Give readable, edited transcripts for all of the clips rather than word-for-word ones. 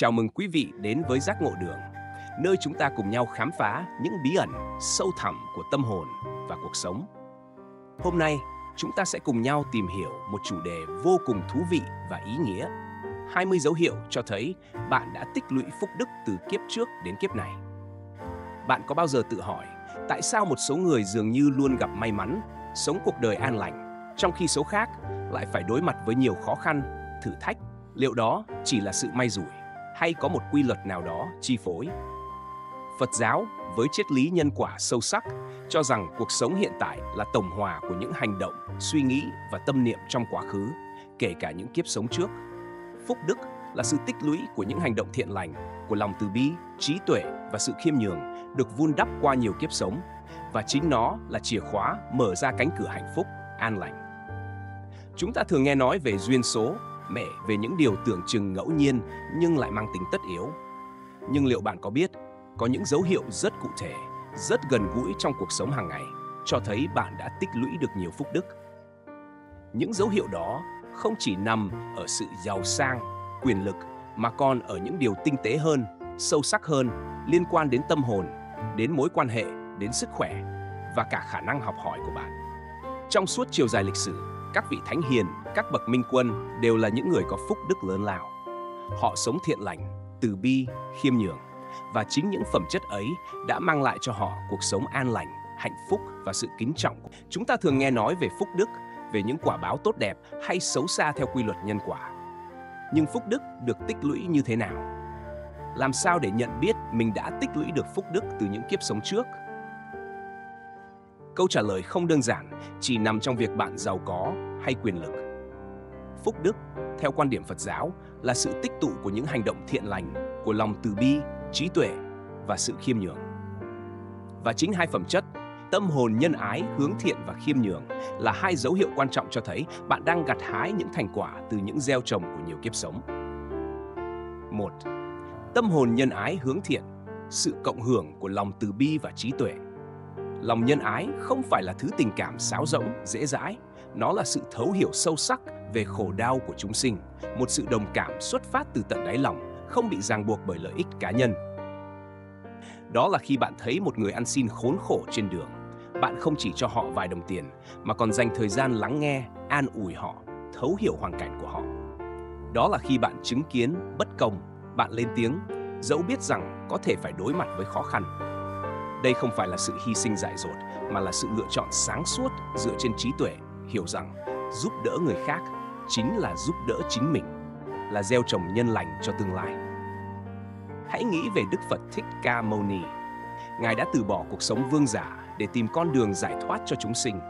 Chào mừng quý vị đến với Giác Ngộ Đường, nơi chúng ta cùng nhau khám phá những bí ẩn sâu thẳm của tâm hồn và cuộc sống. Hôm nay, chúng ta sẽ cùng nhau tìm hiểu một chủ đề vô cùng thú vị và ý nghĩa. 20 dấu hiệu cho thấy bạn đã tích lũy phúc đức từ kiếp trước đến kiếp này. Bạn có bao giờ tự hỏi tại sao một số người dường như luôn gặp may mắn, sống cuộc đời an lành, trong khi số khác lại phải đối mặt với nhiều khó khăn, thử thách? Liệu đó chỉ là sự may rủi hay có một quy luật nào đó chi phối? Phật giáo với triết lý nhân quả sâu sắc cho rằng cuộc sống hiện tại là tổng hòa của những hành động, suy nghĩ và tâm niệm trong quá khứ, kể cả những kiếp sống trước. Phúc đức là sự tích lũy của những hành động thiện lành, của lòng từ bi, trí tuệ và sự khiêm nhường được vun đắp qua nhiều kiếp sống, và chính nó là chìa khóa mở ra cánh cửa hạnh phúc, an lành. Chúng ta thường nghe nói về duyên số, về những điều tưởng chừng ngẫu nhiên nhưng lại mang tính tất yếu. Nhưng liệu bạn có biết, có những dấu hiệu rất cụ thể, rất gần gũi trong cuộc sống hàng ngày, cho thấy bạn đã tích lũy được nhiều phúc đức. Những dấu hiệu đó không chỉ nằm ở sự giàu sang, quyền lực, mà còn ở những điều tinh tế hơn, sâu sắc hơn, liên quan đến tâm hồn, đến mối quan hệ, đến sức khỏe và cả khả năng học hỏi của bạn. Trong suốt chiều dài lịch sử, các vị thánh hiền, các bậc minh quân đều là những người có phúc đức lớn lao. Họ sống thiện lành, từ bi, khiêm nhường, và chính những phẩm chất ấy đã mang lại cho họ cuộc sống an lành, hạnh phúc và sự kính trọng. Chúng ta thường nghe nói về phúc đức, về những quả báo tốt đẹp hay xấu xa theo quy luật nhân quả. Nhưng phúc đức được tích lũy như thế nào? Làm sao để nhận biết mình đã tích lũy được phúc đức từ những kiếp sống trước? Câu trả lời không đơn giản, chỉ nằm trong việc bạn giàu có hay quyền lực. Phúc đức, theo quan điểm Phật giáo, là sự tích tụ của những hành động thiện lành, của lòng từ bi, trí tuệ và sự khiêm nhường. Và chính hai phẩm chất, tâm hồn nhân ái, hướng thiện và khiêm nhường, là hai dấu hiệu quan trọng cho thấy bạn đang gặt hái những thành quả từ những gieo trồng của nhiều kiếp sống. 1. Tâm hồn nhân ái hướng thiện, sự cộng hưởng của lòng từ bi và trí tuệ. Lòng nhân ái không phải là thứ tình cảm sáo rỗng, dễ dãi. Nó là sự thấu hiểu sâu sắc về khổ đau của chúng sinh, một sự đồng cảm xuất phát từ tận đáy lòng, không bị ràng buộc bởi lợi ích cá nhân. Đó là khi bạn thấy một người ăn xin khốn khổ trên đường, bạn không chỉ cho họ vài đồng tiền, mà còn dành thời gian lắng nghe, an ủi họ, thấu hiểu hoàn cảnh của họ. Đó là khi bạn chứng kiến bất công, bạn lên tiếng, dẫu biết rằng có thể phải đối mặt với khó khăn. Đây không phải là sự hy sinh dại dột, mà là sự lựa chọn sáng suốt dựa trên trí tuệ, hiểu rằng giúp đỡ người khác chính là giúp đỡ chính mình, là gieo trồng nhân lành cho tương lai. Hãy nghĩ về Đức Phật Thích Ca Mâu Ni. Ngài đã từ bỏ cuộc sống vương giả để tìm con đường giải thoát cho chúng sinh.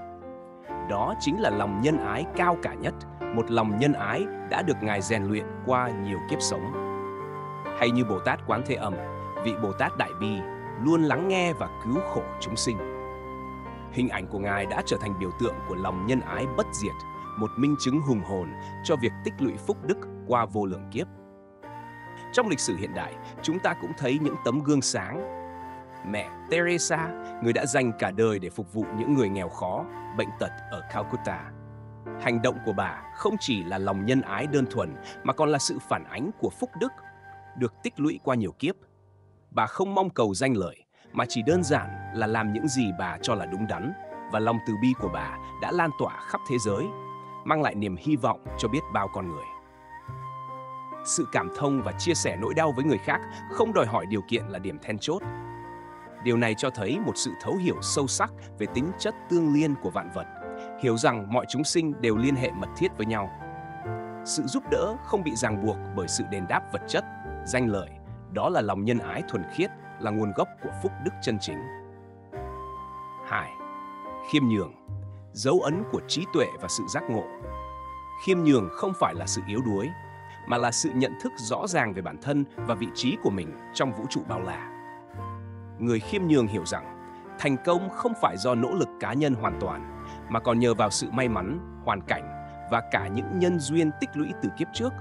Đó chính là lòng nhân ái cao cả nhất, một lòng nhân ái đã được Ngài rèn luyện qua nhiều kiếp sống. Hay như Bồ Tát Quán Thế Âm, vị Bồ Tát Đại Bi, luôn lắng nghe và cứu khổ chúng sinh. Hình ảnh của Ngài đã trở thành biểu tượng của lòng nhân ái bất diệt, một minh chứng hùng hồn cho việc tích lũy phúc đức qua vô lượng kiếp. Trong lịch sử hiện đại, chúng ta cũng thấy những tấm gương sáng. Mẹ Teresa, người đã dành cả đời để phục vụ những người nghèo khó, bệnh tật ở Calcutta. Hành động của bà không chỉ là lòng nhân ái đơn thuần, mà còn là sự phản ánh của phúc đức được tích lũy qua nhiều kiếp. Bà không mong cầu danh lợi, mà chỉ đơn giản là làm những gì bà cho là đúng đắn, và lòng từ bi của bà đã lan tỏa khắp thế giới, mang lại niềm hy vọng cho biết bao con người. Sự cảm thông và chia sẻ nỗi đau với người khác không đòi hỏi điều kiện là điểm then chốt. Điều này cho thấy một sự thấu hiểu sâu sắc về tính chất tương liên của vạn vật, hiểu rằng mọi chúng sinh đều liên hệ mật thiết với nhau. Sự giúp đỡ không bị ràng buộc bởi sự đền đáp vật chất, danh lợi. Đó là lòng nhân ái thuần khiết, là nguồn gốc của phúc đức chân chính. 2. Khiêm nhường, dấu ấn của trí tuệ và sự giác ngộ. Khiêm nhường không phải là sự yếu đuối, mà là sự nhận thức rõ ràng về bản thân và vị trí của mình trong vũ trụ bao la. Người khiêm nhường hiểu rằng thành công không phải do nỗ lực cá nhân hoàn toàn, mà còn nhờ vào sự may mắn, hoàn cảnh và cả những nhân duyên tích lũy từ kiếp trước.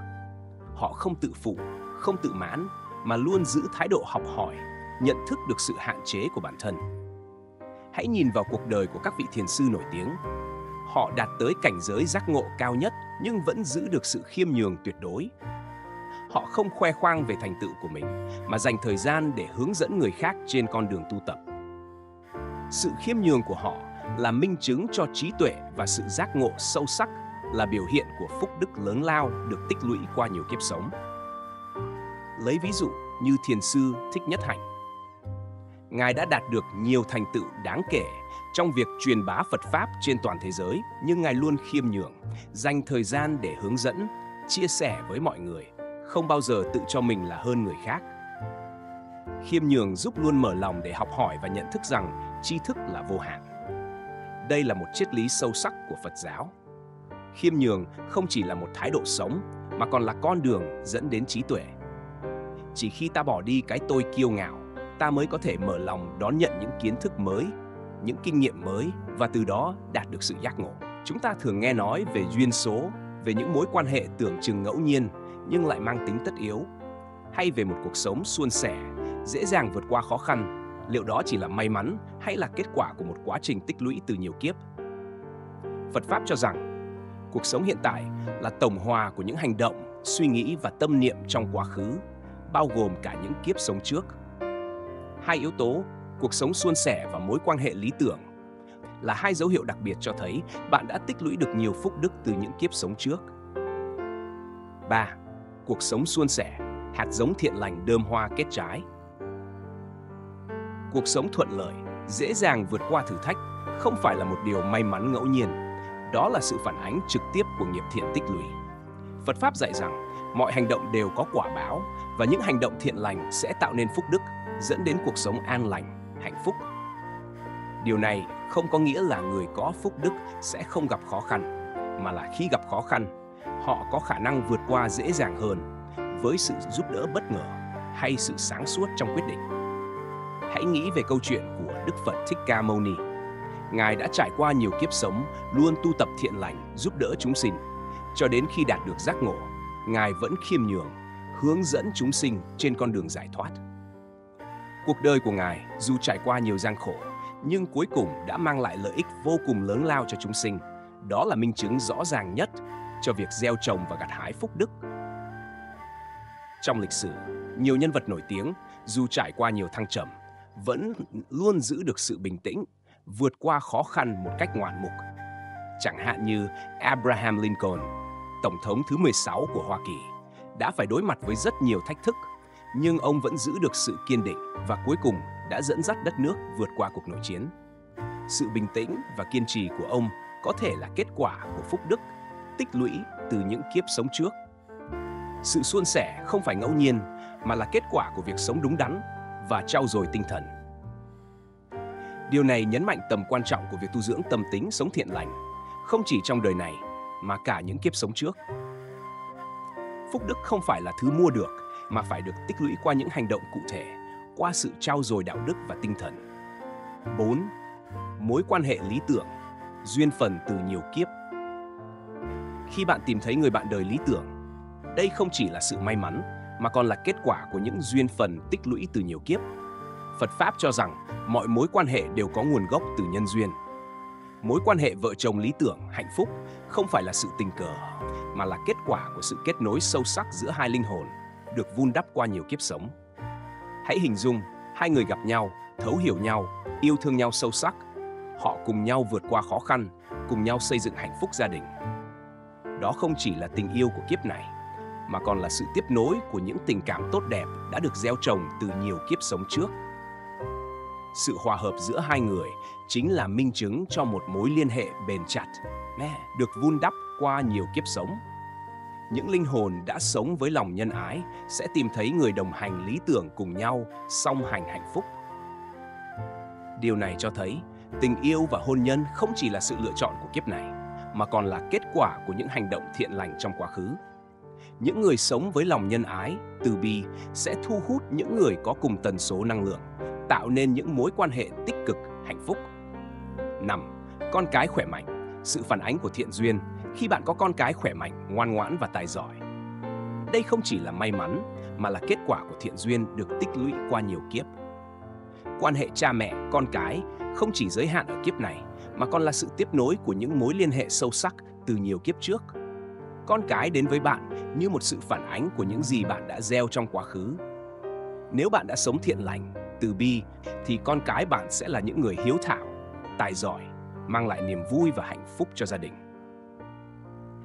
Họ không tự phụ, không tự mãn, mà luôn giữ thái độ học hỏi, nhận thức được sự hạn chế của bản thân. Hãy nhìn vào cuộc đời của các vị thiền sư nổi tiếng. Họ đạt tới cảnh giới giác ngộ cao nhất nhưng vẫn giữ được sự khiêm nhường tuyệt đối. Họ không khoe khoang về thành tựu của mình, mà dành thời gian để hướng dẫn người khác trên con đường tu tập. Sự khiêm nhường của họ là minh chứng cho trí tuệ và sự giác ngộ sâu sắc, là biểu hiện của phúc đức lớn lao được tích lũy qua nhiều kiếp sống. Lấy ví dụ như Thiền sư Thích Nhất Hạnh. Ngài đã đạt được nhiều thành tựu đáng kể trong việc truyền bá Phật Pháp trên toàn thế giới, nhưng Ngài luôn khiêm nhường, dành thời gian để hướng dẫn, chia sẻ với mọi người, không bao giờ tự cho mình là hơn người khác. Khiêm nhường giúp luôn mở lòng để học hỏi và nhận thức rằng tri thức là vô hạn. Đây là một triết lý sâu sắc của Phật giáo. Khiêm nhường không chỉ là một thái độ sống, mà còn là con đường dẫn đến trí tuệ. Chỉ khi ta bỏ đi cái tôi kiêu ngạo, ta mới có thể mở lòng đón nhận những kiến thức mới, những kinh nghiệm mới và từ đó đạt được sự giác ngộ. Chúng ta thường nghe nói về duyên số, về những mối quan hệ tưởng chừng ngẫu nhiên nhưng lại mang tính tất yếu, hay về một cuộc sống suôn sẻ, dễ dàng vượt qua khó khăn. Liệu đó chỉ là may mắn hay là kết quả của một quá trình tích lũy từ nhiều kiếp? Phật Pháp cho rằng cuộc sống hiện tại là tổng hòa của những hành động, suy nghĩ và tâm niệm trong quá khứ, bao gồm cả những kiếp sống trước. Hai yếu tố, cuộc sống suôn sẻ và mối quan hệ lý tưởng, là hai dấu hiệu đặc biệt cho thấy bạn đã tích lũy được nhiều phúc đức từ những kiếp sống trước. 3. Cuộc sống suôn sẻ, hạt giống thiện lành đơm hoa kết trái. Cuộc sống thuận lợi, dễ dàng vượt qua thử thách không phải là một điều may mắn ngẫu nhiên. Đó là sự phản ánh trực tiếp của nghiệp thiện tích lũy. Phật Pháp dạy rằng mọi hành động đều có quả báo và những hành động thiện lành sẽ tạo nên phúc đức, dẫn đến cuộc sống an lành, hạnh phúc. Điều này không có nghĩa là người có phúc đức sẽ không gặp khó khăn, mà là khi gặp khó khăn, họ có khả năng vượt qua dễ dàng hơn với sự giúp đỡ bất ngờ hay sự sáng suốt trong quyết định. Hãy nghĩ về câu chuyện của Đức Phật Thích Ca Mâu Ni. Ngài đã trải qua nhiều kiếp sống, luôn tu tập thiện lành, giúp đỡ chúng sinh. Cho đến khi đạt được giác ngộ, Ngài vẫn khiêm nhường, hướng dẫn chúng sinh trên con đường giải thoát. Cuộc đời của Ngài dù trải qua nhiều gian khổ, nhưng cuối cùng đã mang lại lợi ích vô cùng lớn lao cho chúng sinh. Đó là minh chứng rõ ràng nhất cho việc gieo trồng và gặt hái phúc đức. Trong lịch sử, nhiều nhân vật nổi tiếng dù trải qua nhiều thăng trầm, vẫn luôn giữ được sự bình tĩnh, vượt qua khó khăn một cách ngoạn mục. Chẳng hạn như Abraham Lincoln, Tổng thống thứ 16 của Hoa Kỳ, đã phải đối mặt với rất nhiều thách thức, nhưng ông vẫn giữ được sự kiên định và cuối cùng đã dẫn dắt đất nước vượt qua cuộc nội chiến. Sự bình tĩnh và kiên trì của ông có thể là kết quả của phúc đức tích lũy từ những kiếp sống trước. Sự suôn sẻ không phải ngẫu nhiên, mà là kết quả của việc sống đúng đắn và trau dồi tinh thần. Điều này nhấn mạnh tầm quan trọng của việc tu dưỡng tâm tính sống thiện lành, không chỉ trong đời này mà cả những kiếp sống trước. Phúc đức không phải là thứ mua được, mà phải được tích lũy qua những hành động cụ thể, qua sự trau dồi đạo đức và tinh thần. 4. Mối quan hệ lý tưởng, duyên phần từ nhiều kiếp. Khi bạn tìm thấy người bạn đời lý tưởng, đây không chỉ là sự may mắn, mà còn là kết quả của những duyên phần tích lũy từ nhiều kiếp. Phật Pháp cho rằng mọi mối quan hệ đều có nguồn gốc từ nhân duyên. Mối quan hệ vợ chồng lý tưởng, hạnh phúc không phải là sự tình cờ, mà là kết quả của sự kết nối sâu sắc giữa hai linh hồn, được vun đắp qua nhiều kiếp sống. Hãy hình dung hai người gặp nhau, thấu hiểu nhau, yêu thương nhau sâu sắc. Họ cùng nhau vượt qua khó khăn, cùng nhau xây dựng hạnh phúc gia đình. Đó không chỉ là tình yêu của kiếp này, mà còn là sự tiếp nối của những tình cảm tốt đẹp đã được gieo trồng từ nhiều kiếp sống trước. Sự hòa hợp giữa hai người chính là minh chứng cho một mối liên hệ bền chặt, được vun đắp qua nhiều kiếp sống. Những linh hồn đã sống với lòng nhân ái sẽ tìm thấy người đồng hành lý tưởng cùng nhau, song hành hạnh phúc. Điều này cho thấy tình yêu và hôn nhân không chỉ là sự lựa chọn của kiếp này, mà còn là kết quả của những hành động thiện lành trong quá khứ. Những người sống với lòng nhân ái, từ bi sẽ thu hút những người có cùng tần số năng lượng, tạo nên những mối quan hệ tích cực, hạnh phúc. 5. Con cái khỏe mạnh, sự phản ánh của thiện duyên khi bạn có con cái khỏe mạnh, ngoan ngoãn và tài giỏi. Đây không chỉ là may mắn, mà là kết quả của thiện duyên được tích lũy qua nhiều kiếp. Quan hệ cha mẹ, con cái không chỉ giới hạn ở kiếp này, mà còn là sự tiếp nối của những mối liên hệ sâu sắc từ nhiều kiếp trước. Con cái đến với bạn như một sự phản ánh của những gì bạn đã gieo trong quá khứ. Nếu bạn đã sống thiện lành, từ bi, thì con cái bạn sẽ là những người hiếu thảo, tài giỏi, mang lại niềm vui và hạnh phúc cho gia đình.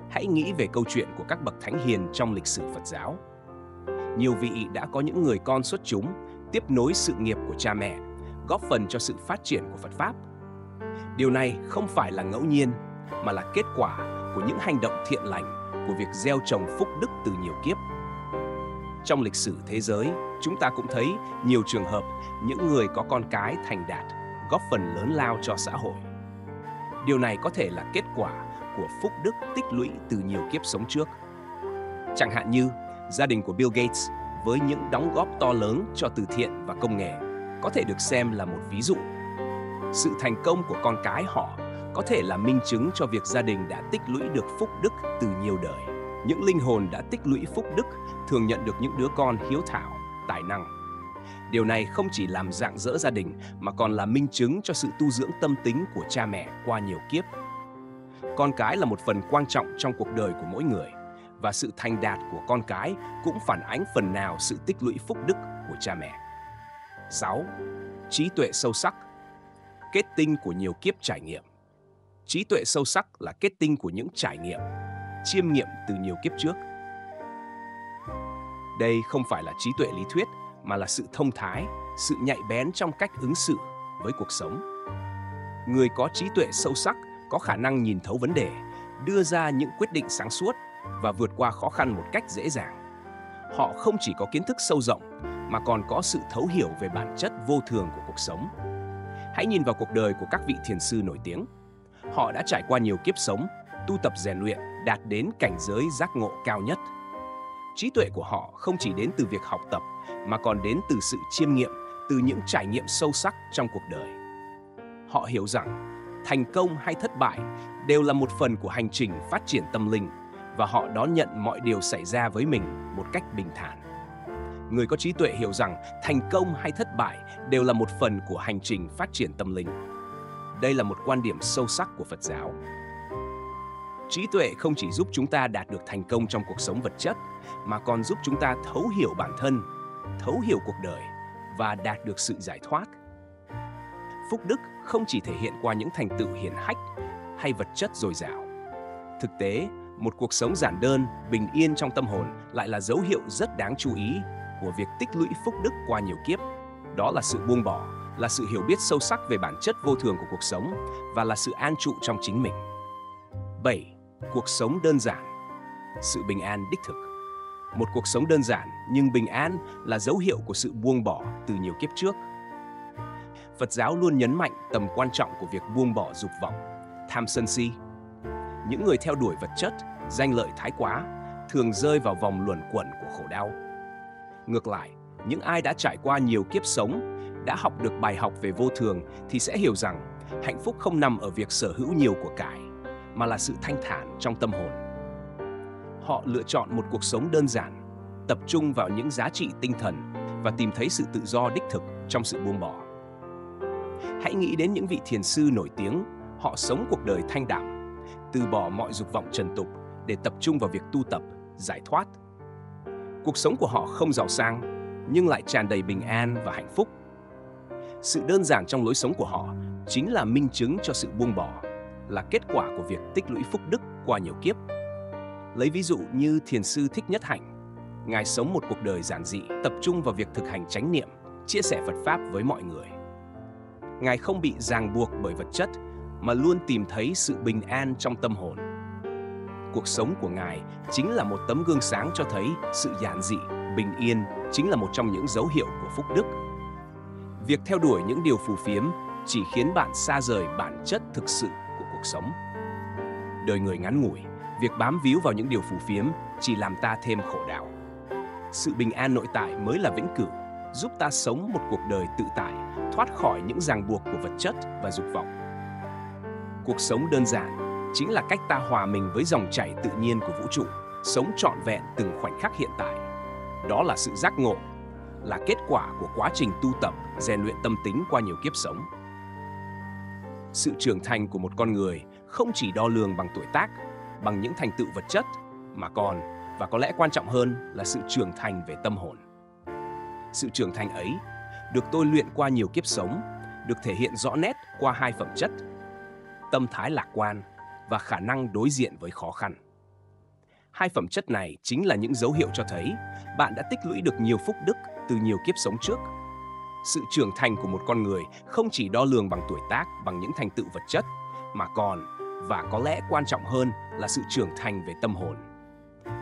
Hãy nghĩ về câu chuyện của các bậc thánh hiền trong lịch sử Phật giáo. Nhiều vị đã có những người con xuất chúng, tiếp nối sự nghiệp của cha mẹ, góp phần cho sự phát triển của Phật Pháp. Điều này không phải là ngẫu nhiên, mà là kết quả của những hành động thiện lành, của việc gieo trồng phúc đức từ nhiều kiếp. Trong lịch sử thế giới, chúng ta cũng thấy nhiều trường hợp những người có con cái thành đạt, góp phần lớn lao cho xã hội. Điều này có thể là kết quả của phúc đức tích lũy từ nhiều kiếp sống trước. Chẳng hạn như gia đình của Bill Gates với những đóng góp to lớn cho từ thiện và công nghệ có thể được xem là một ví dụ. Sự thành công của con cái họ có thể là minh chứng cho việc gia đình đã tích lũy được phúc đức từ nhiều đời. Những linh hồn đã tích lũy phúc đức thường nhận được những đứa con hiếu thảo, tài năng. Điều này không chỉ làm rạng rỡ gia đình mà còn là minh chứng cho sự tu dưỡng tâm tính của cha mẹ qua nhiều kiếp. Con cái là một phần quan trọng trong cuộc đời của mỗi người, và sự thành đạt của con cái cũng phản ánh phần nào sự tích lũy phúc đức của cha mẹ. 6. Trí tuệ sâu sắc. Kết tinh của nhiều kiếp trải nghiệm. Trí tuệ sâu sắc là kết tinh của những trải nghiệm, chiêm nghiệm từ nhiều kiếp trước. Đây không phải là trí tuệ lý thuyết, mà là sự thông thái, sự nhạy bén trong cách ứng xử với cuộc sống. Người có trí tuệ sâu sắc có khả năng nhìn thấu vấn đề, đưa ra những quyết định sáng suốt và vượt qua khó khăn một cách dễ dàng. Họ không chỉ có kiến thức sâu rộng, mà còn có sự thấu hiểu về bản chất vô thường của cuộc sống. Hãy nhìn vào cuộc đời của các vị thiền sư nổi tiếng. Họ đã trải qua nhiều kiếp sống, tu tập rèn luyện, đạt đến cảnh giới giác ngộ cao nhất. Trí tuệ của họ không chỉ đến từ việc học tập, mà còn đến từ sự chiêm nghiệm, từ những trải nghiệm sâu sắc trong cuộc đời. Họ hiểu rằng thành công hay thất bại đều là một phần của hành trình phát triển tâm linh, và họ đón nhận mọi điều xảy ra với mình một cách bình thản. Người có trí tuệ hiểu rằng thành công hay thất bại đều là một phần của hành trình phát triển tâm linh. Đây là một quan điểm sâu sắc của Phật giáo. Trí tuệ không chỉ giúp chúng ta đạt được thành công trong cuộc sống vật chất, mà còn giúp chúng ta thấu hiểu bản thân, thấu hiểu cuộc đời và đạt được sự giải thoát. Phúc đức không chỉ thể hiện qua những thành tựu hiển hách hay vật chất dồi dào. Thực tế, một cuộc sống giản đơn, bình yên trong tâm hồn lại là dấu hiệu rất đáng chú ý của việc tích lũy phúc đức qua nhiều kiếp. Đó là sự buông bỏ, là sự hiểu biết sâu sắc về bản chất vô thường của cuộc sống và là sự an trụ trong chính mình. 7. Cuộc sống đơn giản. Sự bình an đích thực. Một cuộc sống đơn giản nhưng bình an là dấu hiệu của sự buông bỏ từ nhiều kiếp trước. Phật giáo luôn nhấn mạnh tầm quan trọng của việc buông bỏ dục vọng, tham sân si. Những người theo đuổi vật chất, danh lợi thái quá thường rơi vào vòng luẩn quẩn của khổ đau. Ngược lại, những ai đã trải qua nhiều kiếp sống, đã học được bài học về vô thường thì sẽ hiểu rằng hạnh phúc không nằm ở việc sở hữu nhiều của cải, mà là sự thanh thản trong tâm hồn. Họ lựa chọn một cuộc sống đơn giản, tập trung vào những giá trị tinh thần và tìm thấy sự tự do đích thực trong sự buông bỏ. Hãy nghĩ đến những vị thiền sư nổi tiếng, họ sống cuộc đời thanh đạm, từ bỏ mọi dục vọng trần tục để tập trung vào việc tu tập, giải thoát. Cuộc sống của họ không giàu sang, nhưng lại tràn đầy bình an và hạnh phúc. Sự đơn giản trong lối sống của họ chính là minh chứng cho sự buông bỏ, là kết quả của việc tích lũy phúc đức qua nhiều kiếp. Lấy ví dụ như thiền sư Thích Nhất Hạnh, Ngài sống một cuộc đời giản dị, tập trung vào việc thực hành chánh niệm, chia sẻ Phật Pháp với mọi người. Ngài không bị ràng buộc bởi vật chất, mà luôn tìm thấy sự bình an trong tâm hồn. Cuộc sống của Ngài chính là một tấm gương sáng cho thấy sự giản dị, bình yên chính là một trong những dấu hiệu của phúc đức. Việc theo đuổi những điều phù phiếm chỉ khiến bạn xa rời bản chất thực sự của cuộc sống. Đời người ngắn ngủi, việc bám víu vào những điều phù phiếm chỉ làm ta thêm khổ đau. Sự bình an nội tại mới là vĩnh cửu, giúp ta sống một cuộc đời tự tại, thoát khỏi những ràng buộc của vật chất và dục vọng. Cuộc sống đơn giản chính là cách ta hòa mình với dòng chảy tự nhiên của vũ trụ, sống trọn vẹn từng khoảnh khắc hiện tại. Đó là sự giác ngộ, là kết quả của quá trình tu tập, rèn luyện tâm tính qua nhiều kiếp sống. Sự trưởng thành của một con người không chỉ đo lường bằng tuổi tác, bằng những thành tựu vật chất, mà còn, và có lẽ quan trọng hơn, là sự trưởng thành về tâm hồn. Sự trưởng thành ấy được tôi luyện qua nhiều kiếp sống, được thể hiện rõ nét qua hai phẩm chất: tâm thái lạc quan và khả năng đối diện với khó khăn. Hai phẩm chất này chính là những dấu hiệu cho thấy bạn đã tích lũy được nhiều phúc đức từ nhiều kiếp sống trước. Sự trưởng thành của một con người không chỉ đo lường bằng tuổi tác, bằng những thành tựu vật chất, mà còn, và có lẽ quan trọng hơn, là sự trưởng thành về tâm hồn.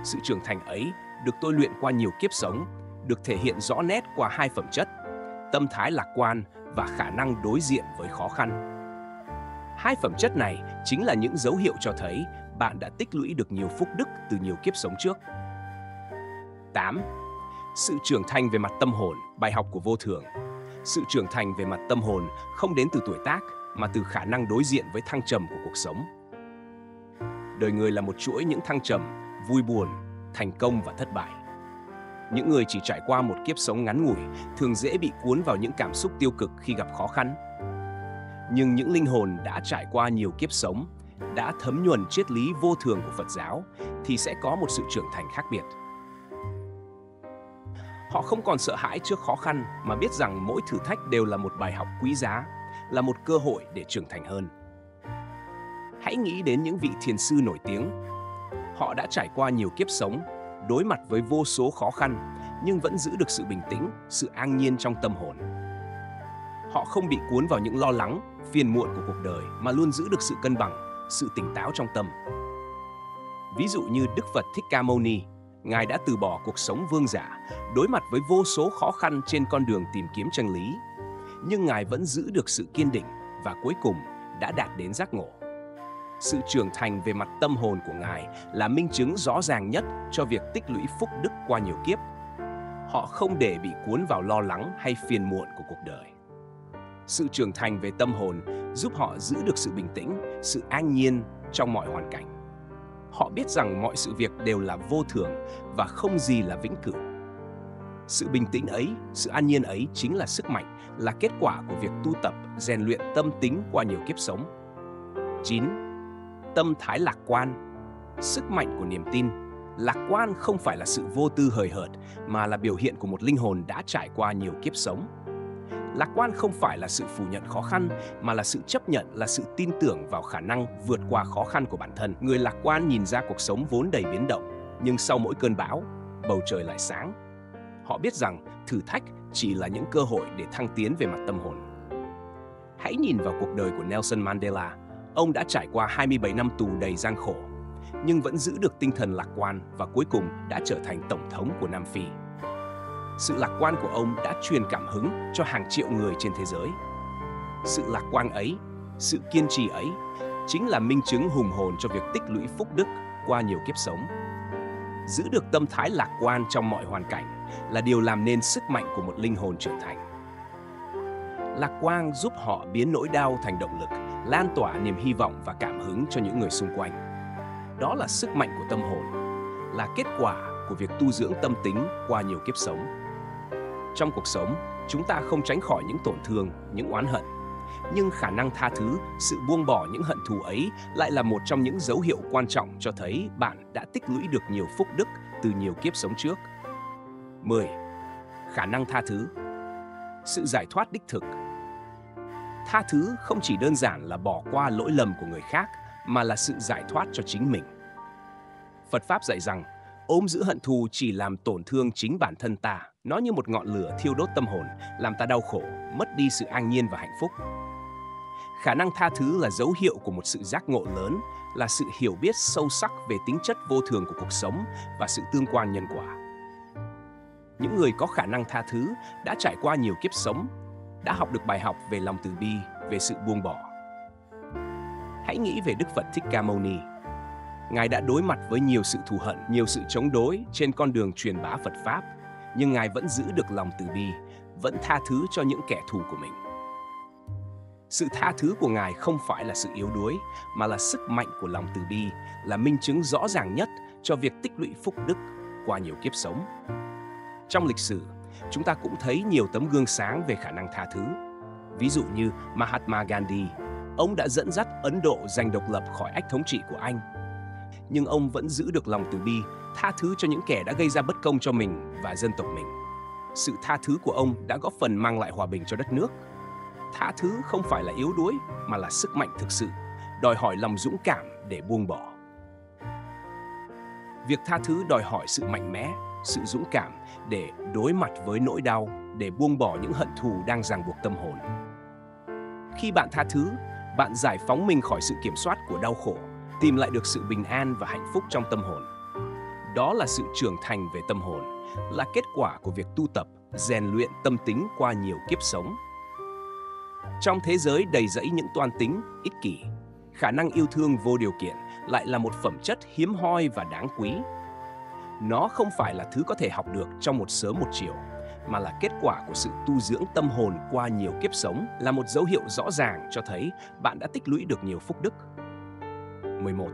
Sự trưởng thành ấy được tôi luyện qua nhiều kiếp sống, được thể hiện rõ nét qua hai phẩm chất: tâm thái lạc quan và khả năng đối diện với khó khăn. Hai phẩm chất này chính là những dấu hiệu cho thấy bạn đã tích lũy được nhiều phúc đức từ nhiều kiếp sống trước. 8. Sự trưởng thành về mặt tâm hồn, bài học của vô thường. Sự trưởng thành về mặt tâm hồn không đến từ tuổi tác, mà từ khả năng đối diện với thăng trầm của cuộc sống. Đời người là một chuỗi những thăng trầm, vui buồn, thành công và thất bại. Những người chỉ trải qua một kiếp sống ngắn ngủi thường dễ bị cuốn vào những cảm xúc tiêu cực khi gặp khó khăn. Nhưng những linh hồn đã trải qua nhiều kiếp sống, đã thấm nhuần triết lý vô thường của Phật giáo, thì sẽ có một sự trưởng thành khác biệt. Họ không còn sợ hãi trước khó khăn, mà biết rằng mỗi thử thách đều là một bài học quý giá, là một cơ hội để trưởng thành hơn. Hãy nghĩ đến những vị thiền sư nổi tiếng. Họ đã trải qua nhiều kiếp sống, đối mặt với vô số khó khăn, nhưng vẫn giữ được sự bình tĩnh, sự an nhiên trong tâm hồn. Họ không bị cuốn vào những lo lắng, phiền muộn của cuộc đời, mà luôn giữ được sự cân bằng, sự tỉnh táo trong tâm. Ví dụ như Đức Phật Thích Ca Mâu Ni, Ngài đã từ bỏ cuộc sống vương giả, đối mặt với vô số khó khăn trên con đường tìm kiếm chân lý. Nhưng Ngài vẫn giữ được sự kiên định và cuối cùng đã đạt đến giác ngộ. Sự trưởng thành về mặt tâm hồn của Ngài là minh chứng rõ ràng nhất cho việc tích lũy phúc đức qua nhiều kiếp. Họ không để bị cuốn vào lo lắng hay phiền muộn của cuộc đời. Sự trưởng thành về tâm hồn giúp họ giữ được sự bình tĩnh, sự an nhiên trong mọi hoàn cảnh. Họ biết rằng mọi sự việc đều là vô thường và không gì là vĩnh cửu. Sự bình tĩnh ấy, sự an nhiên ấy chính là sức mạnh, là kết quả của việc tu tập, rèn luyện tâm tính qua nhiều kiếp sống. 9. Tâm thái lạc quan, sức mạnh của niềm tin. Lạc quan không phải là sự vô tư hời hợt, mà là biểu hiện của một linh hồn đã trải qua nhiều kiếp sống. Lạc quan không phải là sự phủ nhận khó khăn, mà là sự chấp nhận, là sự tin tưởng vào khả năng vượt qua khó khăn của bản thân. Người lạc quan nhìn ra cuộc sống vốn đầy biến động, nhưng sau mỗi cơn bão, bầu trời lại sáng. Họ biết rằng thử thách chỉ là những cơ hội để thăng tiến về mặt tâm hồn. Hãy nhìn vào cuộc đời của Nelson Mandela. Ông đã trải qua 27 năm tù đầy gian khổ, nhưng vẫn giữ được tinh thần lạc quan và cuối cùng đã trở thành Tổng thống của Nam Phi. Sự lạc quan của ông đã truyền cảm hứng cho hàng triệu người trên thế giới. Sự lạc quan ấy, sự kiên trì ấy, chính là minh chứng hùng hồn cho việc tích lũy phúc đức qua nhiều kiếp sống. Giữ được tâm thái lạc quan trong mọi hoàn cảnh là điều làm nên sức mạnh của một linh hồn trưởng thành. Lạc quan giúp họ biến nỗi đau thành động lực, lan tỏa niềm hy vọng và cảm hứng cho những người xung quanh. Đó là sức mạnh của tâm hồn, là kết quả của việc tu dưỡng tâm tính qua nhiều kiếp sống. Trong cuộc sống, chúng ta không tránh khỏi những tổn thương, những oán hận. Nhưng khả năng tha thứ, sự buông bỏ những hận thù ấy lại là một trong những dấu hiệu quan trọng cho thấy bạn đã tích lũy được nhiều phúc đức từ nhiều kiếp sống trước. 10. Khả năng tha thứ. Sự giải thoát đích thực. Tha thứ không chỉ đơn giản là bỏ qua lỗi lầm của người khác, mà là sự giải thoát cho chính mình. Phật Pháp dạy rằng, ôm giữ hận thù chỉ làm tổn thương chính bản thân ta. Nó như một ngọn lửa thiêu đốt tâm hồn, làm ta đau khổ, mất đi sự an nhiên và hạnh phúc. Khả năng tha thứ là dấu hiệu của một sự giác ngộ lớn, là sự hiểu biết sâu sắc về tính chất vô thường của cuộc sống và sự tương quan nhân quả. Những người có khả năng tha thứ đã trải qua nhiều kiếp sống, đã học được bài học về lòng từ bi, về sự buông bỏ. Hãy nghĩ về Đức Phật Thích Ca Mâu Ni. Ngài đã đối mặt với nhiều sự thù hận, nhiều sự chống đối trên con đường truyền bá Phật Pháp, nhưng Ngài vẫn giữ được lòng từ bi, vẫn tha thứ cho những kẻ thù của mình. Sự tha thứ của Ngài không phải là sự yếu đuối, mà là sức mạnh của lòng từ bi, là minh chứng rõ ràng nhất cho việc tích lũy phúc đức qua nhiều kiếp sống. Trong lịch sử, chúng ta cũng thấy nhiều tấm gương sáng về khả năng tha thứ. Ví dụ như Mahatma Gandhi, ông đã dẫn dắt Ấn Độ giành độc lập khỏi ách thống trị của Anh. nhưng ông vẫn giữ được lòng từ bi, tha thứ cho những kẻ đã gây ra bất công cho mình và dân tộc mình. Sự tha thứ của ông đã góp phần mang lại hòa bình cho đất nước. Tha thứ không phải là yếu đuối, mà là sức mạnh thực sự, đòi hỏi lòng dũng cảm để buông bỏ. Việc tha thứ đòi hỏi sự mạnh mẽ, sự dũng cảm để đối mặt với nỗi đau, để buông bỏ những hận thù đang ràng buộc tâm hồn. Khi bạn tha thứ, bạn giải phóng mình khỏi sự kiểm soát của đau khổ, tìm lại được sự bình an và hạnh phúc trong tâm hồn. Đó là sự trưởng thành về tâm hồn, là kết quả của việc tu tập, rèn luyện tâm tính qua nhiều kiếp sống. Trong thế giới đầy rẫy những toan tính, ích kỷ, khả năng yêu thương vô điều kiện lại là một phẩm chất hiếm hoi và đáng quý. Nó không phải là thứ có thể học được trong một sớm một chiều, mà là kết quả của sự tu dưỡng tâm hồn qua nhiều kiếp sống, là một dấu hiệu rõ ràng cho thấy bạn đã tích lũy được nhiều phúc đức. 11.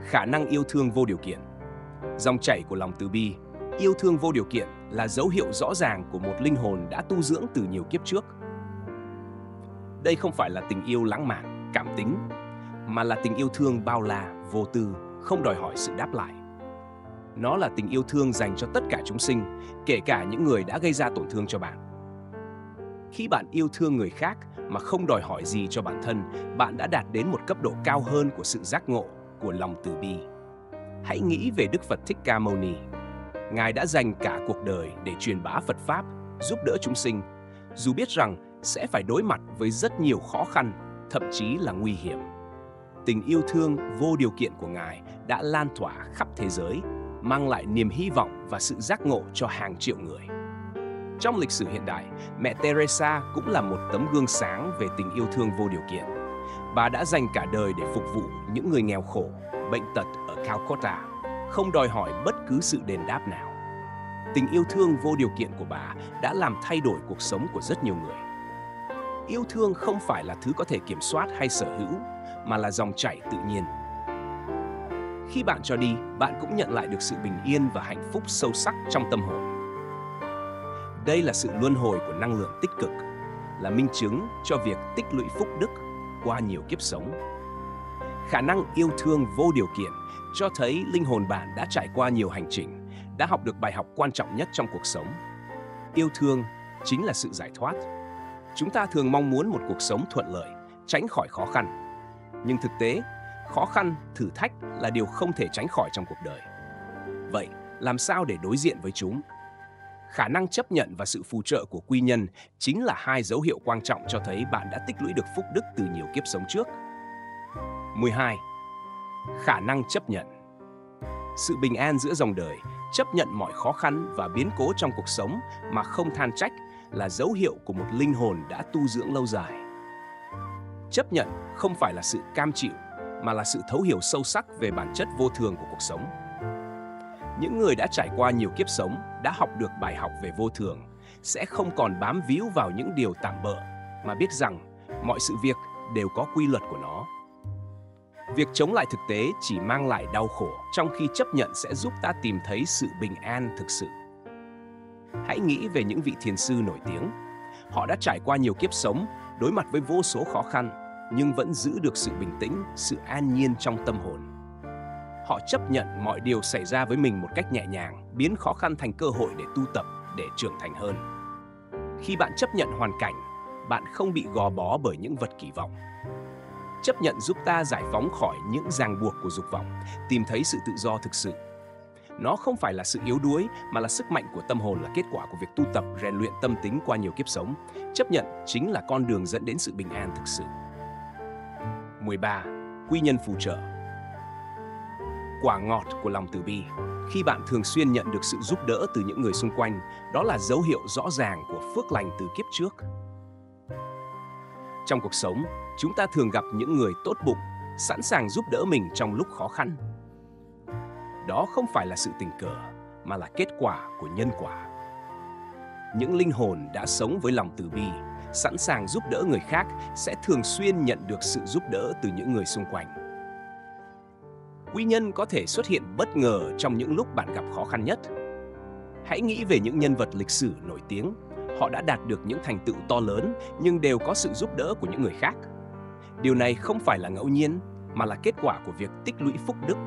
Khả năng yêu thương vô điều kiện. Dòng chảy của lòng từ bi, yêu thương vô điều kiện là dấu hiệu rõ ràng của một linh hồn đã tu dưỡng từ nhiều kiếp trước. Đây không phải là tình yêu lãng mạn, cảm tính, mà là tình yêu thương bao la, vô tư, không đòi hỏi sự đáp lại. Nó là tình yêu thương dành cho tất cả chúng sinh, kể cả những người đã gây ra tổn thương cho bạn. Khi bạn yêu thương người khác mà không đòi hỏi gì cho bản thân, bạn đã đạt đến một cấp độ cao hơn của sự giác ngộ, của lòng từ bi. Hãy nghĩ về Đức Phật Thích Ca Mâu Ni. Ngài đã dành cả cuộc đời để truyền bá Phật Pháp, giúp đỡ chúng sinh, dù biết rằng sẽ phải đối mặt với rất nhiều khó khăn, thậm chí là nguy hiểm. Tình yêu thương vô điều kiện của Ngài đã lan tỏa khắp thế giới, mang lại niềm hy vọng và sự giác ngộ cho hàng triệu người. Trong lịch sử hiện đại, mẹ Teresa cũng là một tấm gương sáng về tình yêu thương vô điều kiện. Bà đã dành cả đời để phục vụ những người nghèo khổ, bệnh tật ở Calcutta, không đòi hỏi bất cứ sự đền đáp nào. Tình yêu thương vô điều kiện của bà đã làm thay đổi cuộc sống của rất nhiều người. Yêu thương không phải là thứ có thể kiểm soát hay sở hữu, mà là dòng chảy tự nhiên. Khi bạn cho đi, bạn cũng nhận lại được sự bình yên và hạnh phúc sâu sắc trong tâm hồn. Đây là sự luân hồi của năng lượng tích cực, là minh chứng cho việc tích lũy phúc đức qua nhiều kiếp sống. Khả năng yêu thương vô điều kiện cho thấy linh hồn bạn đã trải qua nhiều hành trình, đã học được bài học quan trọng nhất trong cuộc sống. Yêu thương chính là sự giải thoát. Chúng ta thường mong muốn một cuộc sống thuận lợi, tránh khỏi khó khăn. Nhưng thực tế, khó khăn, thử thách là điều không thể tránh khỏi trong cuộc đời. Vậy, làm sao để đối diện với chúng? Khả năng chấp nhận và sự phù trợ của quy nhân chính là hai dấu hiệu quan trọng cho thấy bạn đã tích lũy được phúc đức từ nhiều kiếp sống trước. 12. Khả năng chấp nhận. Sự bình an giữa dòng đời, chấp nhận mọi khó khăn và biến cố trong cuộc sống mà không than trách là dấu hiệu của một linh hồn đã tu dưỡng lâu dài. Chấp nhận không phải là sự cam chịu, mà là sự thấu hiểu sâu sắc về bản chất vô thường của cuộc sống. Những người đã trải qua nhiều kiếp sống, đã học được bài học về vô thường, sẽ không còn bám víu vào những điều tạm bợ, mà biết rằng mọi sự việc đều có quy luật của nó. Việc chống lại thực tế chỉ mang lại đau khổ, trong khi chấp nhận sẽ giúp ta tìm thấy sự bình an thực sự. Hãy nghĩ về những vị thiền sư nổi tiếng. Họ đã trải qua nhiều kiếp sống, đối mặt với vô số khó khăn, nhưng vẫn giữ được sự bình tĩnh, sự an nhiên trong tâm hồn. Họ chấp nhận mọi điều xảy ra với mình một cách nhẹ nhàng, biến khó khăn thành cơ hội để tu tập, để trưởng thành hơn. Khi bạn chấp nhận hoàn cảnh, bạn không bị gò bó bởi những vật kỳ vọng. Chấp nhận giúp ta giải phóng khỏi những ràng buộc của dục vọng, tìm thấy sự tự do thực sự. Nó không phải là sự yếu đuối, mà là sức mạnh của tâm hồn, là kết quả của việc tu tập, rèn luyện tâm tính qua nhiều kiếp sống. Chấp nhận chính là con đường dẫn đến sự bình an thực sự. 13. Quy nhân phù trợ. Quả ngọt của lòng từ bi. Khi bạn thường xuyên nhận được sự giúp đỡ từ những người xung quanh, đó là dấu hiệu rõ ràng của phước lành từ kiếp trước. Trong cuộc sống, chúng ta thường gặp những người tốt bụng, sẵn sàng giúp đỡ mình trong lúc khó khăn. Đó không phải là sự tình cờ, mà là kết quả của nhân quả. Những linh hồn đã sống với lòng từ bi, sẵn sàng giúp đỡ người khác sẽ thường xuyên nhận được sự giúp đỡ từ những người xung quanh. Quý nhân có thể xuất hiện bất ngờ trong những lúc bạn gặp khó khăn nhất. Hãy nghĩ về những nhân vật lịch sử nổi tiếng. Họ đã đạt được những thành tựu to lớn, nhưng đều có sự giúp đỡ của những người khác. Điều này không phải là ngẫu nhiên, mà là kết quả của việc tích lũy phúc đức,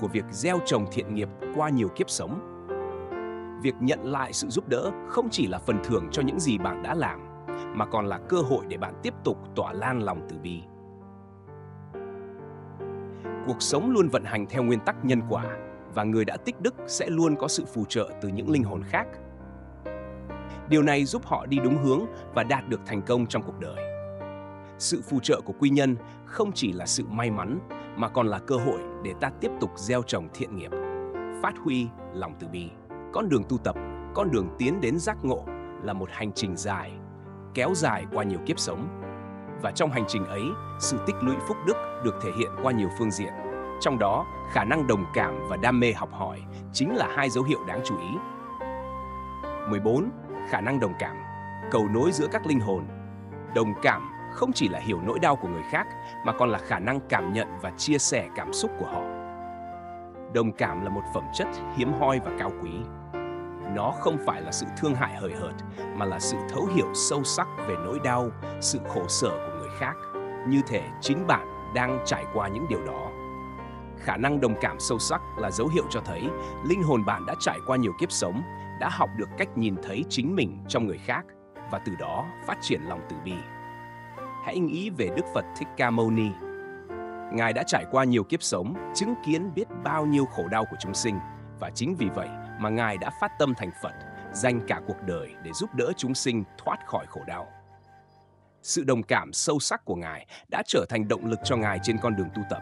của việc gieo trồng thiện nghiệp qua nhiều kiếp sống. Việc nhận lại sự giúp đỡ không chỉ là phần thưởng cho những gì bạn đã làm, mà còn là cơ hội để bạn tiếp tục tỏa lan lòng từ bi. Cuộc sống luôn vận hành theo nguyên tắc nhân quả, và người đã tích đức sẽ luôn có sự phù trợ từ những linh hồn khác. Điều này giúp họ đi đúng hướng và đạt được thành công trong cuộc đời. Sự phù trợ của quy nhân không chỉ là sự may mắn, mà còn là cơ hội để ta tiếp tục gieo trồng thiện nghiệp, phát huy lòng từ bi. Con đường tu tập, con đường tiến đến giác ngộ là một hành trình dài, kéo dài qua nhiều kiếp sống. Và trong hành trình ấy, sự tích lũy phúc đức được thể hiện qua nhiều phương diện. Trong đó, khả năng đồng cảm và đam mê học hỏi chính là hai dấu hiệu đáng chú ý. 14. Khả năng đồng cảm, cầu nối giữa các linh hồn. Đồng cảm không chỉ là hiểu nỗi đau của người khác, mà còn là khả năng cảm nhận và chia sẻ cảm xúc của họ. Đồng cảm là một phẩm chất hiếm hoi và cao quý. Nó không phải là sự thương hại hời hợt, mà là sự thấu hiểu sâu sắc về nỗi đau, sự khổ sở của người khác, như thể chính bạn đang trải qua những điều đó. Khả năng đồng cảm sâu sắc là dấu hiệu cho thấy linh hồn bạn đã trải qua nhiều kiếp sống, đã học được cách nhìn thấy chính mình trong người khác, và từ đó phát triển lòng từ bi. Hãy nghĩ về Đức Phật Thích Ca Mâu Ni. Ngài đã trải qua nhiều kiếp sống, chứng kiến biết bao nhiêu khổ đau của chúng sinh, và chính vì vậy mà Ngài đã phát tâm thành Phật, dành cả cuộc đời để giúp đỡ chúng sinh thoát khỏi khổ đau. Sự đồng cảm sâu sắc của Ngài đã trở thành động lực cho Ngài trên con đường tu tập.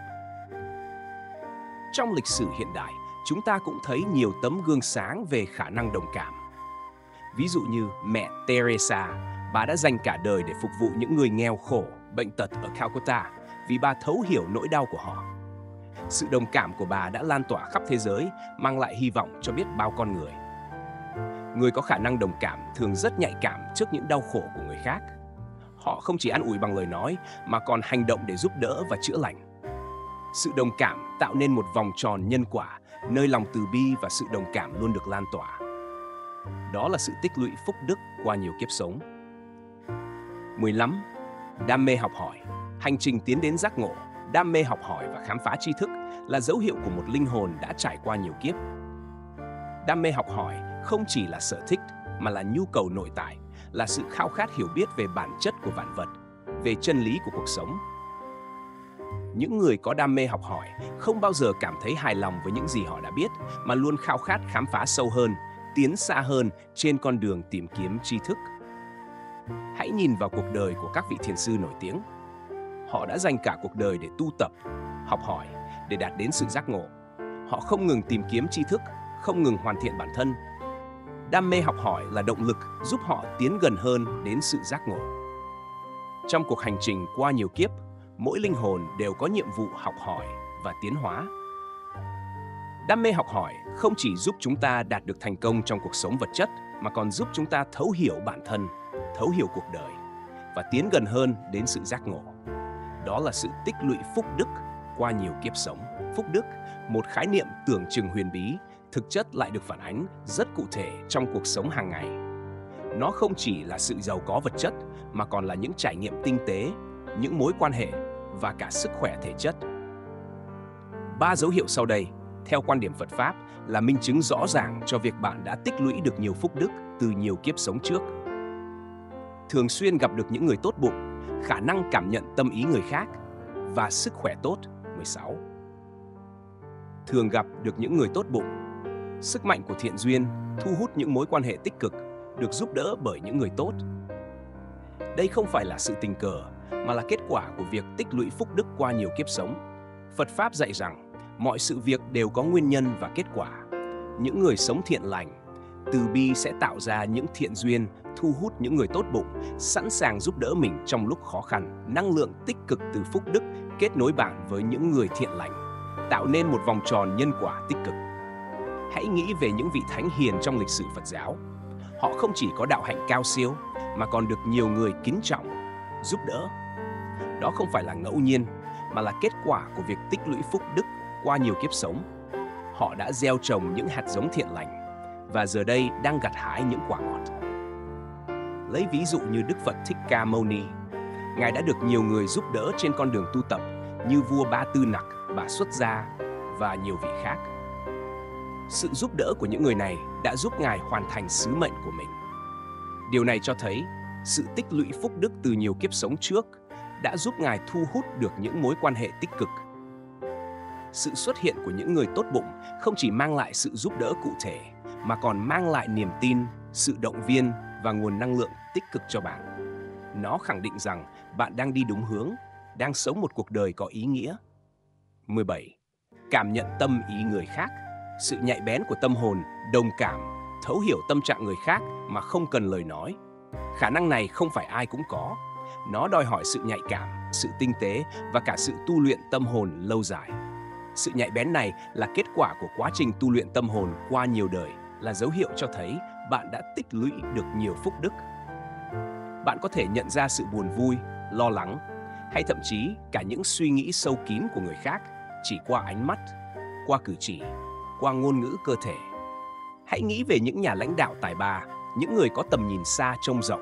Trong lịch sử hiện đại, chúng ta cũng thấy nhiều tấm gương sáng về khả năng đồng cảm. Ví dụ như mẹ Teresa, bà đã dành cả đời để phục vụ những người nghèo khổ, bệnh tật ở Calcutta vì bà thấu hiểu nỗi đau của họ. Sự đồng cảm của bà đã lan tỏa khắp thế giới, mang lại hy vọng cho biết bao con người. Người có khả năng đồng cảm thường rất nhạy cảm trước những đau khổ của người khác. Họ không chỉ an ủi bằng lời nói, mà còn hành động để giúp đỡ và chữa lành. Sự đồng cảm tạo nên một vòng tròn nhân quả, nơi lòng từ bi và sự đồng cảm luôn được lan tỏa. Đó là sự tích lũy phúc đức qua nhiều kiếp sống. 15. Đam mê học hỏi. Hành trình tiến đến giác ngộ, đam mê học hỏi và khám phá tri thức là dấu hiệu của một linh hồn đã trải qua nhiều kiếp. Đam mê học hỏi không chỉ là sở thích, mà là nhu cầu nội tại, là sự khao khát hiểu biết về bản chất của vạn vật, về chân lý của cuộc sống. Những người có đam mê học hỏi không bao giờ cảm thấy hài lòng với những gì họ đã biết, mà luôn khao khát khám phá sâu hơn, tiến xa hơn trên con đường tìm kiếm tri thức. Hãy nhìn vào cuộc đời của các vị thiền sư nổi tiếng. Họ đã dành cả cuộc đời để tu tập, học hỏi, để đạt đến sự giác ngộ. Họ không ngừng tìm kiếm tri thức, không ngừng hoàn thiện bản thân. Đam mê học hỏi là động lực giúp họ tiến gần hơn đến sự giác ngộ. Trong cuộc hành trình qua nhiều kiếp, mỗi linh hồn đều có nhiệm vụ học hỏi và tiến hóa. Đam mê học hỏi không chỉ giúp chúng ta đạt được thành công trong cuộc sống vật chất, mà còn giúp chúng ta thấu hiểu bản thân, thấu hiểu cuộc đời và tiến gần hơn đến sự giác ngộ. Đó là sự tích lũy phúc đức qua nhiều kiếp sống. Phúc đức, một khái niệm tưởng chừng huyền bí, thực chất lại được phản ánh rất cụ thể trong cuộc sống hàng ngày. Nó không chỉ là sự giàu có vật chất, mà còn là những trải nghiệm tinh tế, những mối quan hệ và cả sức khỏe thể chất. 3 dấu hiệu sau đây, theo quan điểm Phật Pháp, là minh chứng rõ ràng cho việc bạn đã tích lũy được nhiều phúc đức từ nhiều kiếp sống trước. Thường xuyên gặp được những người tốt bụng, khả năng cảm nhận tâm ý người khác và sức khỏe tốt. 16. Thường gặp được những người tốt bụng. Sức mạnh của thiện duyên thu hút những mối quan hệ tích cực, được giúp đỡ bởi những người tốt. Đây không phải là sự tình cờ, mà là kết quả của việc tích lũy phúc đức qua nhiều kiếp sống. Phật Pháp dạy rằng mọi sự việc đều có nguyên nhân và kết quả. Những người sống thiện lành, từ bi sẽ tạo ra những thiện duyên, thu hút những người tốt bụng, sẵn sàng giúp đỡ mình trong lúc khó khăn. Năng lượng tích cực từ phúc đức kết nối bạn với những người thiện lành, tạo nên một vòng tròn nhân quả tích cực. Hãy nghĩ về những vị thánh hiền trong lịch sử Phật giáo. Họ không chỉ có đạo hạnh cao siêu, mà còn được nhiều người kính trọng, giúp đỡ. Đó không phải là ngẫu nhiên, mà là kết quả của việc tích lũy phúc đức qua nhiều kiếp sống. Họ đã gieo trồng những hạt giống thiện lành, và giờ đây đang gặt hái những quả ngọt. Lấy ví dụ như Đức Phật Thích Ca Mâu Ni, Ngài đã được nhiều người giúp đỡ trên con đường tu tập, như vua Ba Tư Nặc, bà Xuất Gia, và nhiều vị khác. Sự giúp đỡ của những người này đã giúp Ngài hoàn thành sứ mệnh của mình. Điều này cho thấy sự tích lũy phúc đức từ nhiều kiếp sống trước đã giúp Ngài thu hút được những mối quan hệ tích cực. Sự xuất hiện của những người tốt bụng không chỉ mang lại sự giúp đỡ cụ thể, mà còn mang lại niềm tin, sự động viên và nguồn năng lượng tích cực cho bạn. Nó khẳng định rằng bạn đang đi đúng hướng, đang sống một cuộc đời có ý nghĩa. 17. Cảm nhận tâm ý người khác. Sự nhạy bén của tâm hồn, đồng cảm, thấu hiểu tâm trạng người khác mà không cần lời nói. Khả năng này không phải ai cũng có. Nó đòi hỏi sự nhạy cảm, sự tinh tế và cả sự tu luyện tâm hồn lâu dài. Sự nhạy bén này là kết quả của quá trình tu luyện tâm hồn qua nhiều đời, là dấu hiệu cho thấy bạn đã tích lũy được nhiều phúc đức. Bạn có thể nhận ra sự buồn vui, lo lắng, hay thậm chí cả những suy nghĩ sâu kín của người khác chỉ qua ánh mắt, qua cử chỉ, qua ngôn ngữ cơ thể. Hãy nghĩ về những nhà lãnh đạo tài ba, những người có tầm nhìn xa trông rộng.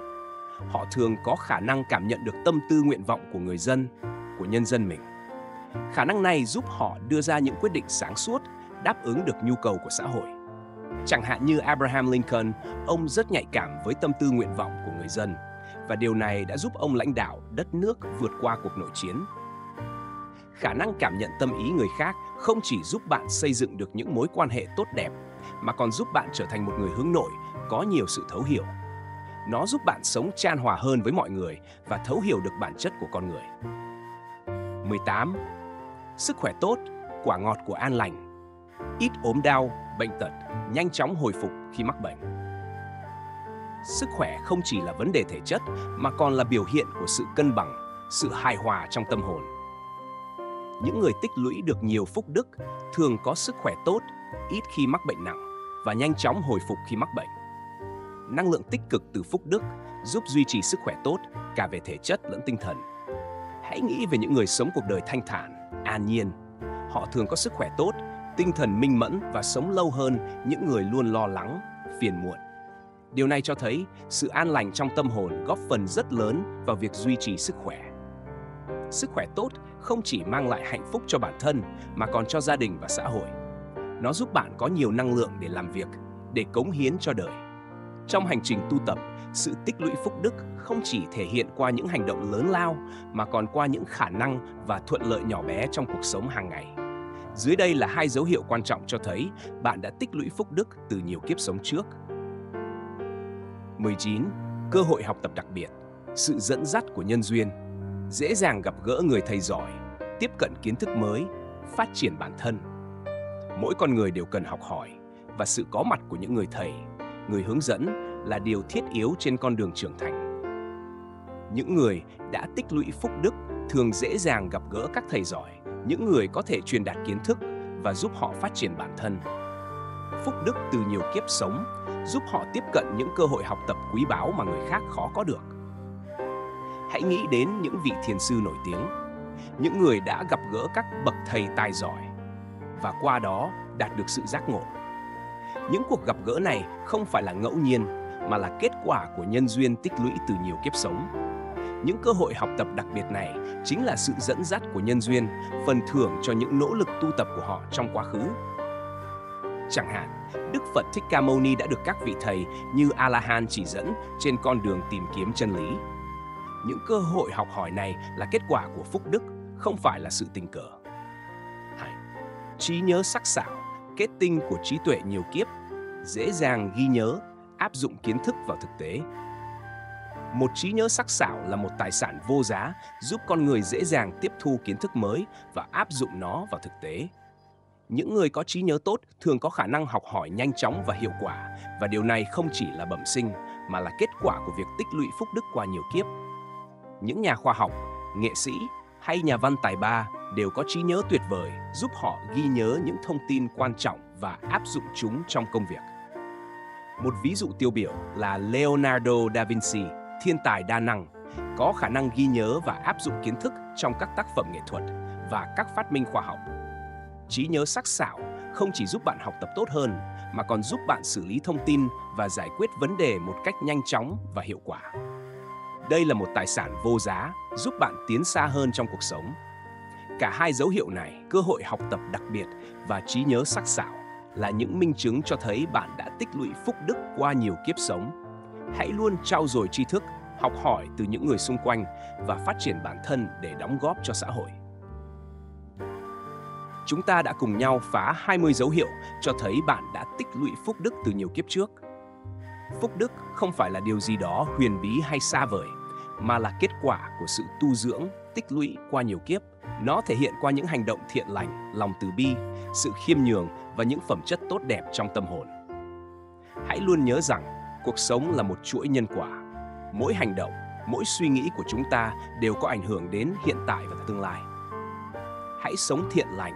Họ thường có khả năng cảm nhận được tâm tư nguyện vọng của người dân, của nhân dân mình. Khả năng này giúp họ đưa ra những quyết định sáng suốt, đáp ứng được nhu cầu của xã hội. Chẳng hạn như Abraham Lincoln, ông rất nhạy cảm với tâm tư nguyện vọng của người dân, và điều này đã giúp ông lãnh đạo đất nước vượt qua cuộc nội chiến. Khả năng cảm nhận tâm ý người khác không chỉ giúp bạn xây dựng được những mối quan hệ tốt đẹp, mà còn giúp bạn trở thành một người hướng nội, có nhiều sự thấu hiểu. Nó giúp bạn sống chan hòa hơn với mọi người và thấu hiểu được bản chất của con người. 18. Sức khỏe tốt, quả ngọt của an lành. Ít ốm đau, bệnh tật, nhanh chóng hồi phục khi mắc bệnh. Sức khỏe không chỉ là vấn đề thể chất, mà còn là biểu hiện của sự cân bằng, sự hài hòa trong tâm hồn. Những người tích lũy được nhiều phúc đức thường có sức khỏe tốt, ít khi mắc bệnh nặng và nhanh chóng hồi phục khi mắc bệnh. Năng lượng tích cực từ phúc đức giúp duy trì sức khỏe tốt cả về thể chất lẫn tinh thần. Hãy nghĩ về những người sống cuộc đời thanh thản, an nhiên. Họ thường có sức khỏe tốt, tinh thần minh mẫn và sống lâu hơn những người luôn lo lắng, phiền muộn. Điều này cho thấy sự an lành trong tâm hồn góp phần rất lớn vào việc duy trì sức khỏe. Sức khỏe tốt không chỉ mang lại hạnh phúc cho bản thân mà còn cho gia đình và xã hội. Nó giúp bạn có nhiều năng lượng để làm việc, để cống hiến cho đời. Trong hành trình tu tập, sự tích lũy phúc đức không chỉ thể hiện qua những hành động lớn lao mà còn qua những khả năng và thuận lợi nhỏ bé trong cuộc sống hàng ngày. Dưới đây là 2 dấu hiệu quan trọng cho thấy bạn đã tích lũy phúc đức từ nhiều kiếp sống trước. 19. Cơ hội học tập đặc biệt, sự dẫn dắt của nhân duyên. Dễ dàng gặp gỡ người thầy giỏi, tiếp cận kiến thức mới, phát triển bản thân. Mỗi con người đều cần học hỏi, và sự có mặt của những người thầy, người hướng dẫn là điều thiết yếu trên con đường trưởng thành. Những người đã tích lũy phúc đức thường dễ dàng gặp gỡ các thầy giỏi, những người có thể truyền đạt kiến thức và giúp họ phát triển bản thân. Phúc đức từ nhiều kiếp sống giúp họ tiếp cận những cơ hội học tập quý báu mà người khác khó có được. Hãy nghĩ đến những vị thiền sư nổi tiếng, những người đã gặp gỡ các bậc thầy tài giỏi và qua đó đạt được sự giác ngộ. Những cuộc gặp gỡ này không phải là ngẫu nhiên mà là kết quả của nhân duyên tích lũy từ nhiều kiếp sống. Những cơ hội học tập đặc biệt này chính là sự dẫn dắt của nhân duyên, phần thưởng cho những nỗ lực tu tập của họ trong quá khứ. Chẳng hạn, Đức Phật Thích Ca Mâu Ni đã được các vị thầy như A-la-hán chỉ dẫn trên con đường tìm kiếm chân lý. Những cơ hội học hỏi này là kết quả của phúc đức, không phải là sự tình cờ. 2. Trí nhớ sắc sảo, kết tinh của trí tuệ nhiều kiếp, dễ dàng ghi nhớ, áp dụng kiến thức vào thực tế. Một trí nhớ sắc sảo là một tài sản vô giá, giúp con người dễ dàng tiếp thu kiến thức mới và áp dụng nó vào thực tế. Những người có trí nhớ tốt thường có khả năng học hỏi nhanh chóng và hiệu quả, và điều này không chỉ là bẩm sinh, mà là kết quả của việc tích lũy phúc đức qua nhiều kiếp. Những nhà khoa học, nghệ sĩ hay nhà văn tài ba đều có trí nhớ tuyệt vời, giúp họ ghi nhớ những thông tin quan trọng và áp dụng chúng trong công việc. Một ví dụ tiêu biểu là Leonardo da Vinci, thiên tài đa năng, có khả năng ghi nhớ và áp dụng kiến thức trong các tác phẩm nghệ thuật và các phát minh khoa học. Trí nhớ sắc sảo không chỉ giúp bạn học tập tốt hơn, mà còn giúp bạn xử lý thông tin và giải quyết vấn đề một cách nhanh chóng và hiệu quả. Đây là một tài sản vô giá, giúp bạn tiến xa hơn trong cuộc sống. Cả hai dấu hiệu này, cơ hội học tập đặc biệt và trí nhớ sắc sảo, là những minh chứng cho thấy bạn đã tích lũy phúc đức qua nhiều kiếp sống. Hãy luôn trau dồi tri thức, học hỏi từ những người xung quanh và phát triển bản thân để đóng góp cho xã hội. Chúng ta đã cùng nhau phá 20 dấu hiệu cho thấy bạn đã tích lũy phúc đức từ nhiều kiếp trước. Phúc đức không phải là điều gì đó huyền bí hay xa vời, mà là kết quả của sự tu dưỡng, tích lũy qua nhiều kiếp. Nó thể hiện qua những hành động thiện lành, lòng từ bi, sự khiêm nhường và những phẩm chất tốt đẹp trong tâm hồn. Hãy luôn nhớ rằng, cuộc sống là một chuỗi nhân quả. Mỗi hành động, mỗi suy nghĩ của chúng ta đều có ảnh hưởng đến hiện tại và tương lai. Hãy sống thiện lành,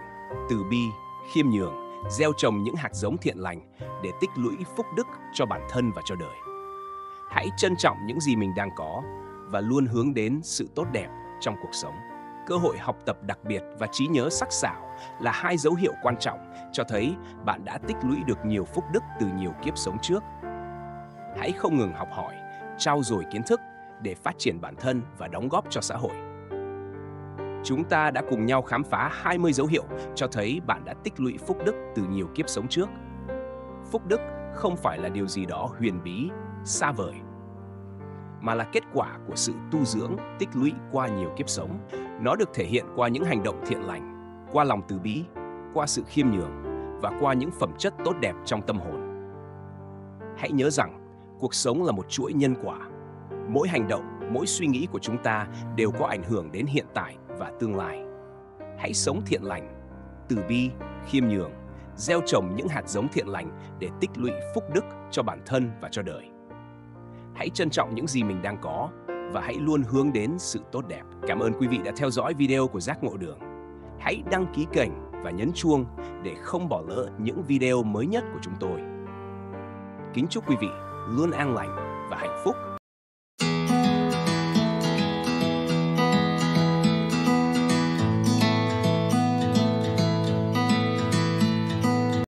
từ bi, khiêm nhường, gieo trồng những hạt giống thiện lành để tích lũy phúc đức cho bản thân và cho đời. Hãy trân trọng những gì mình đang có và luôn hướng đến sự tốt đẹp trong cuộc sống. Cơ hội học tập đặc biệt và trí nhớ sắc sảo là hai dấu hiệu quan trọng cho thấy bạn đã tích lũy được nhiều phúc đức từ nhiều kiếp sống trước. Hãy không ngừng học hỏi, trau dồi kiến thức để phát triển bản thân và đóng góp cho xã hội. Chúng ta đã cùng nhau khám phá 20 dấu hiệu cho thấy bạn đã tích lũy phúc đức từ nhiều kiếp sống trước. Phúc đức không phải là điều gì đó huyền bí, xa vời, mà là kết quả của sự tu dưỡng, tích lũy qua nhiều kiếp sống. Nó được thể hiện qua những hành động thiện lành, qua lòng từ bi, qua sự khiêm nhường và qua những phẩm chất tốt đẹp trong tâm hồn. Hãy nhớ rằng, cuộc sống là một chuỗi nhân quả. Mỗi hành động, mỗi suy nghĩ của chúng ta đều có ảnh hưởng đến hiện tại và tương lai. Hãy sống thiện lành, từ bi, khiêm nhường, gieo trồng những hạt giống thiện lành để tích lũy phúc đức cho bản thân và cho đời. Hãy trân trọng những gì mình đang có và hãy luôn hướng đến sự tốt đẹp. Cảm ơn quý vị đã theo dõi video của Giác Ngộ Đường. Hãy đăng ký kênh và nhấn chuông để không bỏ lỡ những video mới nhất của chúng tôi. Kính chúc quý vị luôn an lành và hạnh phúc.